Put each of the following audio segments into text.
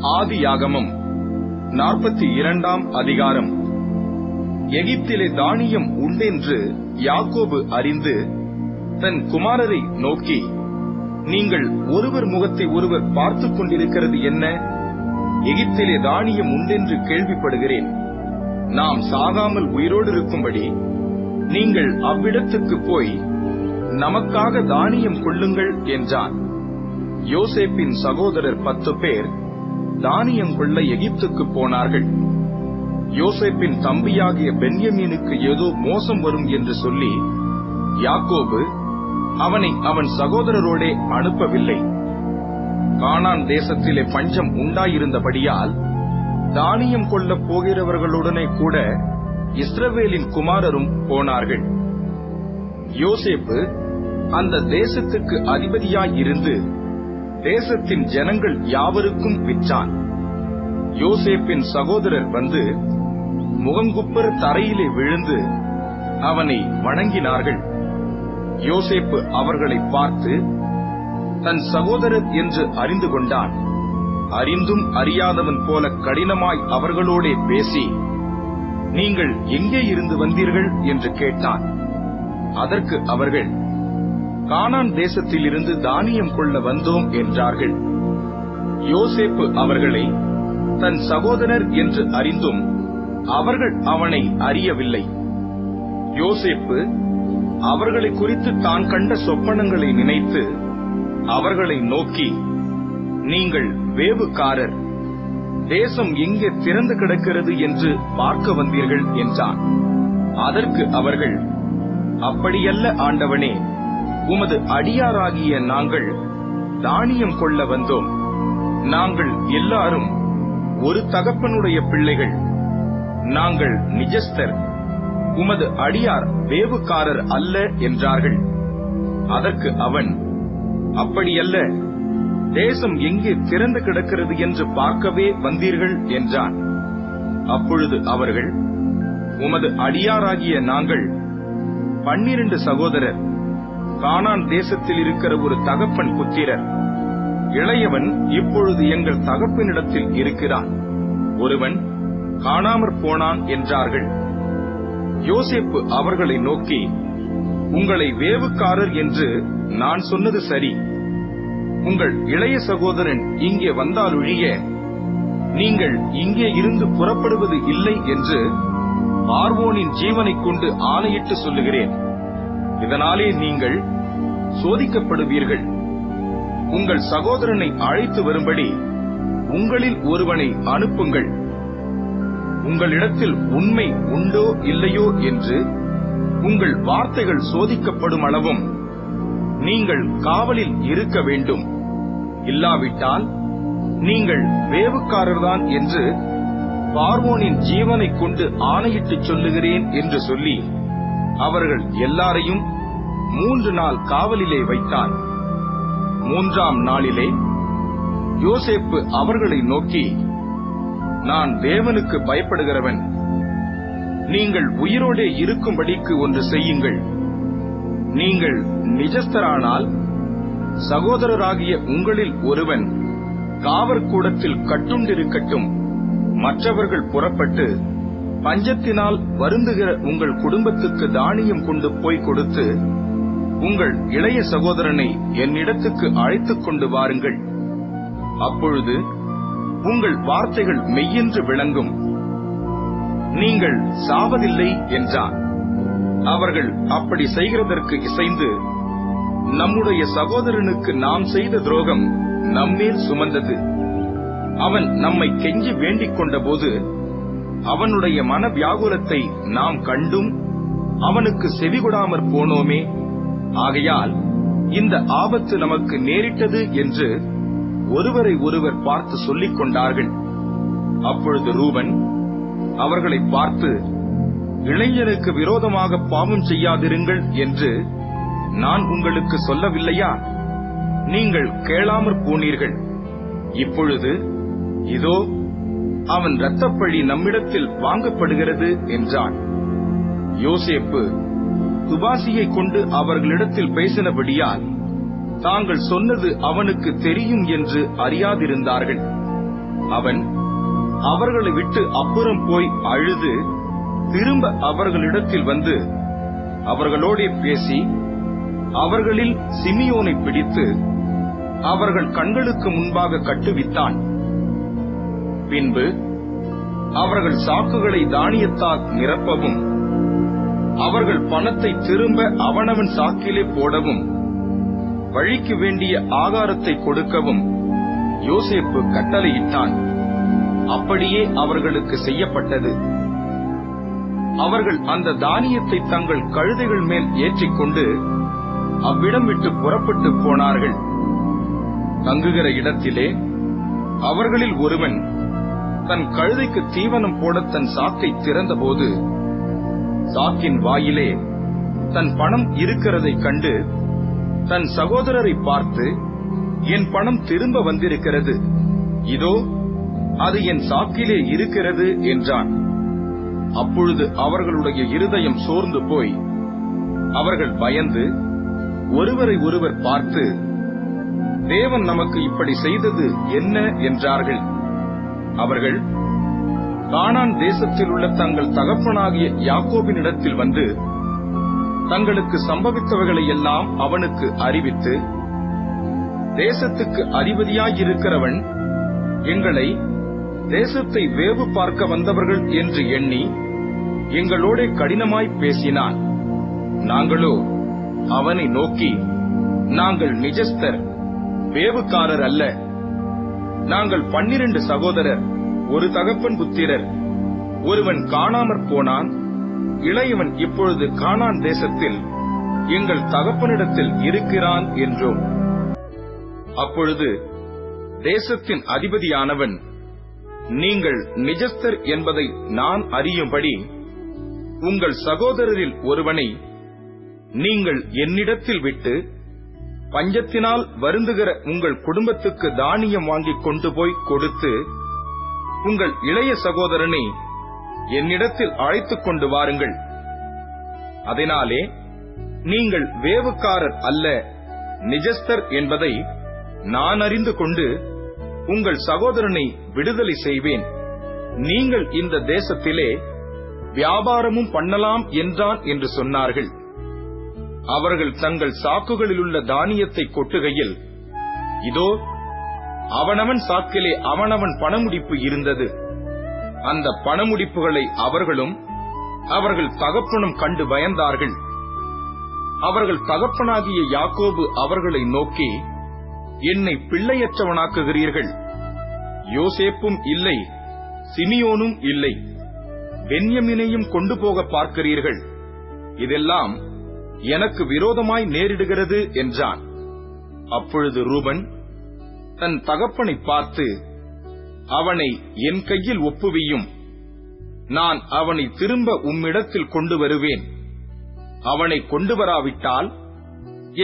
ஆதியாகமம் 42 அதிகாரம். எகிப்திலே தானியம் உண்டென்று யாக்கோபு அறிந்து தன் குமாரரை நோக்கி, நீங்கள் ஒருவர் முகத்தை ஒருவர் பார்த்துக் கொண்டிருக்கிறது என்ன? எகிப்திலே தானியம் உண்டென்று கேள்விப்படுகிறேன். நாம் சாகாமல் உயிரோடு இருக்கும்படி நீங்கள் அவ்விடத்துக்கு போய் நமக்காக தானியம் கொள்ளுங்கள் என்றான். யோசேப்பின் சகோதரர் 10 பேர் தானியம் கொள்ள எகிப்துக்கு போனார்கள். யோசேப்பின் தம்பியாகிய பென்யமீனுக்கு ஏதோ மோசம் வரும் என்று சொல்லி யாக்கோபு அவனை அவன் சகோதரரோடே அனுப்பவில்லை. கானான் தேசத்திலே பஞ்சம் உண்டாயிருந்தபடியால் தானியம் கொள்ள போகிறவர்களுடனே கூட இஸ்ரவேலின் குமாரரும் போனார்கள். யோசேப்பு அந்த தேசத்துக்கு அதிபதியாயிருந்து தேசத்தின் ஜனங்கள் யாவருக்கும் விற்றான். யோசேப்பின் சகோதரர் வந்து முகங்குப்புற தரையிலே விழுந்து அவனை வணங்கினார்கள். யோசேப்பு அவர்களை பார்த்து தன் சகோதரர் என்று அறிந்து கொண்டான். அறிந்தும் அறியாதவன் போல கடினமாய் அவர்களோடே பேசி, நீங்கள் எங்கே இருந்து வந்தீர்கள் என்று கேட்டான். அதற்கு அவர்கள், கானான் தேசத்திலிருந்து தானியம் கொள்ள வந்தோம் என்றார்கள். யோசேப்பு அவர்களை தன் சகோதரர் என்று அறிந்தும் அவர்கள் அவனை அறியவில்லை. யோசேப்பு அவர்களை குறித்து தான் கண்ட சொப்பனங்களை நினைத்து அவர்களை நோக்கி, நீங்கள் வேவுக்காரர், தேசம் எங்கே திறந்து கிடக்கிறது என்று பார்க்க வந்தீர்கள் என்றான். அதற்கு அவர்கள், அப்படியல்ல ஆண்டவனே, உமது அடியாராகிய நாங்கள் தானியம் கொள்ள வந்தோம். நாங்கள் எல்லாரும் ஒரு தகப்பனுடைய பிள்ளைகள். நாங்கள் நிஜஸ்தர், உமது அடியார் வேவுக்காரர் அல்ல என்றார்கள். அதற்கு அவன், அப்படியல்ல, தேசம் எங்கே திறந்து கிடக்கிறது என்று பார்க்கவே வந்தீர்கள் என்றான். அப்பொழுது அவர்கள், உமது அடியாராகிய நாங்கள் 12 சகோதரர், கானான் தேசத்தில் இருக்கிற ஒரு தகப்பன் புத்திரர். இளையவன் இப்பொழுது எங்கள் தகப்பனிடத்தில் இருக்கிறான், ஒருவன் காணாமற் போனான் என்றார்கள். யோசேப்பு அவர்களை நோக்கி, உங்களை வேவுக்காரர் என்று நான் சொன்னது சரி. உங்கள் இளைய சகோதரன் இங்கே வந்தாலொழிய நீங்கள் இங்கே இருந்து புறப்படுவது இல்லை என்று பார்வோனின் ஜீவனைக் கொண்டு ஆணையிட்டு சொல்லுகிறேன். இதனாலே நீங்கள் சோதிக்கப்படுவீர்கள். உங்கள் சகோதரனை அழைத்து வரும்படி உங்களில் ஒருவனை அனுப்புங்கள். உங்களிடத்தில் உண்மை உண்டோ இல்லையோ என்று உங்கள் வார்த்தைகள் சோதிக்கப்படும் அளவும் நீங்கள் காவலில் இருக்க வேண்டும். இல்லாவிட்டால் நீங்கள் வேவுக்காரர்தான் என்று பார்வோனின் ஜீவனைக் கொண்டு ஆணையிட்டு சொல்லுகிறேன் என்று சொல்லி அவர்கள் எல்லாரையும் 3 நாள் காவலிலே வைத்தார். 3ஆம் நாளிலே யோசேப்பு அவர்களை நோக்கி, நான் தேவனுக்கு பயப்படுகிறவன். நீங்கள் உயிரோடே இருக்கும்படிக்கு ஒன்று செய்யுங்கள். நீங்கள் நிஜஸ்தரானால் சகோதரராகிய உங்களில் ஒருவன் காவற்கூடத்தில் கட்டுண்டிருக்கட்டும். மற்றவர்கள் புறப்பட்டு பஞ்சத்தினால் வருந்துகிற உங்கள் குடும்பத்துக்கு தானியம் கொண்டு போய் கொடுத்து உங்கள் இளைய சகோதரனை என்னிடத்துக்கு அழைத்துக் கொண்டு வாருங்கள். அப்பொழுது உங்கள் வார்த்தைகள் மெய்யென்று விளங்கும். நீங்கள் சாவதில்லை என்றான். அவர்கள் அப்படி செய்கிறதற்கு இசைந்து, நம்முடைய சகோதரனுக்கு நாம் செய்த துரோகம் நம்மேல் சுமந்தது. அவன் நம்மை கெஞ்சி வேண்டிக் கொண்ட போது அவனுடைய மன வியாகுலத்தை நாம் கண்டும் அவனுக்கு செவிகொடாமற் போனோமே. ஆகையால் இந்த ஆபத்து நமக்கு நேரிட்டது என்று ஒருவரை ஒருவர் பார்த்து சொல்லிக் கொண்டார்கள். அப்பொழுது ரூபன் அவர்களை பார்த்து, இளைஞனுக்கு விரோதமாக பாவம் செய்யாதிருங்கள் என்று நான் உங்களுக்கு சொல்லவில்லையா? நீங்கள் கேளாமற் போனீர்கள். இப்பொழுது இதோ அவன் இரத்தப்பழி நம்மிடத்தில் வாங்கப்படுகிறது என்றான். யோசேப்பு துபாசியை கொண்டு அவர்களிடத்தில் பேசினபடியால் தாங்கள் சொன்னது அவனுக்கு தெரியும் என்று அறியாதிருந்தார்கள். அவன் அவர்களை விட்டு அப்புறம் போய் அழுது திரும்ப அவர்களிடத்தில் வந்து அவர்களோடே பேசி அவர்களில் சிமியோனை பிடித்து அவர்கள் கண்களுக்கு முன்பாக கட்டுவித்தான். பின்பு அவர்கள் சாக்குகளை தானியத்தால் நிரப்பவும் அவர்கள் பணத்தை திரும்ப அவனவன் சாக்கிலே போடவும் வழிக்கு வேண்டிய ஆகாரத்தை கொடுக்கவும் யோசேப்பு கட்டளையிட்டான். அப்படியே அவர்களுக்கு செய்யப்பட்டது. அவர்கள் அந்த தானியத்தை தங்கள் கழுதைகள் மேல் ஏற்றிக்கொண்டு அவ்விடம் விட்டு புறப்பட்டு போனார்கள். தங்குகிற இடத்திலே அவர்களில் ஒருவன் தன் கழுதைக்கு தீவனம் போட தன் சாக்கை திறந்தபோது சாக்கின் வாயிலே தன் பணம் இருக்கிறதைக் கண்டு தன் சகோதரரை பார்த்து, என் பணம் திரும்ப வந்திருக்கிறது, இதோ அது என் சாக்கிலே இருக்கிறது என்றான். அப்பொழுது அவர்களுடைய இருதயம் சோர்ந்து போய் அவர்கள் பயந்து ஒருவரை ஒருவர் பார்த்து, தேவன் நமக்கு இப்படி செய்தது என்ன என்றார்கள். அவர்கள் கானான் தேசத்தில் உள்ள தங்கள் தகப்பனாகிய யாக்கோபினிடத்தில் வந்து தங்களுக்கு சம்பவித்தவைகளை எல்லாம் அவனுக்கு அறிவித்து, தேசத்துக்கு அதிபதியாயிருக்கிறவன் எங்களை தேசத்தை வேவு பார்க்க வந்தவர்கள் என்று எண்ணி எங்களோட கடினமாய் பேசினான். நாங்களோ அவனை நோக்கி, நாங்கள் நிஜஸ்தர், வேவுக்காரர் அல்ல. நாங்கள் 12 சகோதரர், ஒரு தகப்பன் புத்திரர். ஒருவன் காணாமற் போனான், இளையவன் இப்பொழுது கானான் தேசத்தில் எங்கள் தகப்பனிடத்தில் இருக்கிறான் என்றோம். அப்பொழுது தேசத்தின் அதிபதியானவன், நீங்கள் நிஜஸ்தர் என்பதை நான் அறியும்படி உங்கள் சகோதரரில் ஒருவனை நீங்கள் என்னிடத்தில் விட்டு பஞ்சத்தினால் வருந்துகிற உங்கள் குடும்பத்துக்கு தானியம் வாங்கிக் கொண்டு போய் கொடுத்து உங்கள் இளைய சகோதரனை என்னிடத்தில் அழைத்துக் கொண்டு வாருங்கள். அதனாலே நீங்கள் வேவுக்காரர் அல்ல, நிஜஸ்தர் என்பதை நான் அறிந்து கொண்டு உங்கள் சகோதரனை விடுதலை செய்வேன். நீங்கள் இந்த தேசத்திலே வியாபாரமும் பண்ணலாம் என்றான் என்று சொன்னார்கள். அவர்கள் தங்கள் சாக்குகளிலுள்ள தானியத்தை கொட்டுகையில், இதோ அவனவன் சாக்கிலே அவனவன் பணமுடிப்பு இருந்தது. அந்த பணமுடிப்புகளை அவர்களும் அவர்கள் தகப்பனும் கண்டு பயந்தார்கள். அவர்கள் தகப்பனாகிய யாக்கோபு அவர்களை நோக்கி, என்னை பிள்ளையற்றவனாக்குகிறீர்கள். யோசேப்பும் இல்லை, சிமியோனும் இல்லை, பென்யமீனையும் கொண்டு போக பார்க்கிறீர்கள். இதெல்லாம் எனக்கு விரோதமாய் நேரிடுகிறது என்றான். அப்பொழுது ரூபன் தன் தகப்பனை பார்த்து, அவனை என் கையில் ஒப்புவியும், நான் அவனை திரும்ப உம்மிடத்தில் கொண்டு வருவேன். அவனை கொண்டு வராவிட்டால்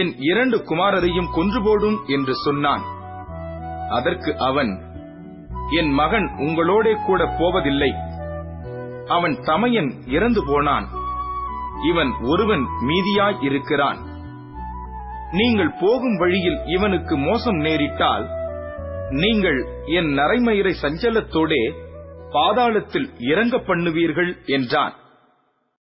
என் 2 குமாரரையும் கொன்று போடும் என்று சொன்னான். அதற்கு அவன், என் மகன் உங்களோடே கூட போவதில்லை. அவன் தமையன் இறந்து போனான், இவன் ஒருவன் மீதியாய் இருக்கிறான். நீங்கள் போகும் வழியில் இவனுக்கு மோசம் நேரிட்டால் நீங்கள் என் நரைமயிரை சஞ்சலத்தோடே பாதாளத்தில் இறங்க பண்ணுவீர்கள் என்றான்.